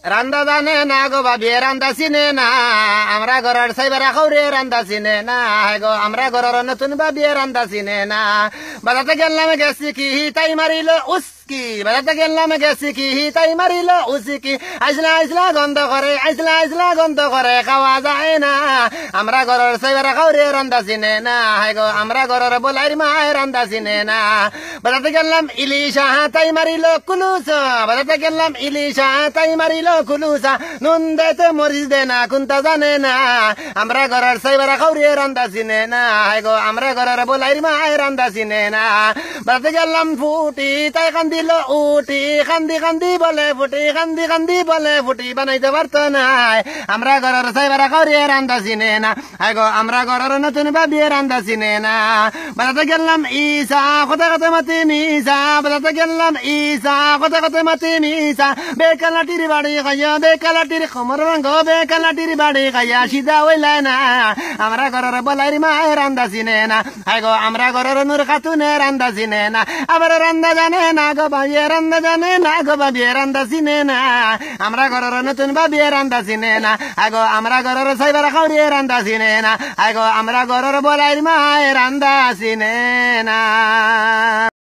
রান্দা জানে না গো বাবিয়ে রান্দা চিনে না আমরা ঘরের সাইবার খাউরে রান্দা চিনে না গো আমরা ঘরের নতুন বাবিয়ে রান্দা চিনে না বাজাতে গেলাম গেছি কি তাই মারিল উস্কি বাজাতে গেলাম গেছি কি তাই মারিল উস্কি আইসলা আইসলা গন্ধ করে আইসলা আইসলা গন্ধ করে খাওয়া যায় না আমরা ঘরের সাইবার খাউরে রান্দা চিনে না গো আমরা ঘরের বলাইর মায়ের রান্দা চিনে না বাজাতে গেলাম ইলিশা তাই মারিল কুলুসা বাজাতে গেলাম ইলিশা তাই মারিল খুলুসা নুন দেতে মরিচ দে না কুন্তা জানে না আমরা ঘরের সাইবার খাউরিয়ে রান্দা চিনে না গো আমরা ঘরের বলাইর মায়ের রান্দা চিনে না বাজাতে গেলাম ফুটি তাই কান্দিল উটি কান্দি কান্দি বলে ফুটি কান্দি কান্দি বলে ফুটি বানাইতে পারতো না আমরা ঘরের সাইবার খাউরিয়ে রান্দা চিনে না গো আমরা ঘরের নতুন বাবিয়ে রান্দা চিনে না বাজাতে গেলাম ঈসা কথা কথা মাতি মিসা বাজাতে গেলাম ঈসা কথা কথা মাতি মিসা বেকালাটির বাড়ি খাইয়া বেকালাটির খমর রঙ বেকালাটির বাড়ি খাইয়া সিধা হইলা না আমরা ঘরের বলাইর মায়ের রান্দা চিনে না গো আমরা ঘরের নূর খাতুনের রান্দা চিনে না আবার রান্দা জানে না গো বাবিয়ে রান্দা জানে না গো বাবিয়ে রান্দা চিনে না আমরা ঘরের নতুন বাবিয়ে রান্দা চিনে না গো আমরা ঘরের সাইবার খাউরিয়ে রান্দা চিনে না গো আমরা ঘরের বলাইর মায়ের রান্দা চিনে না।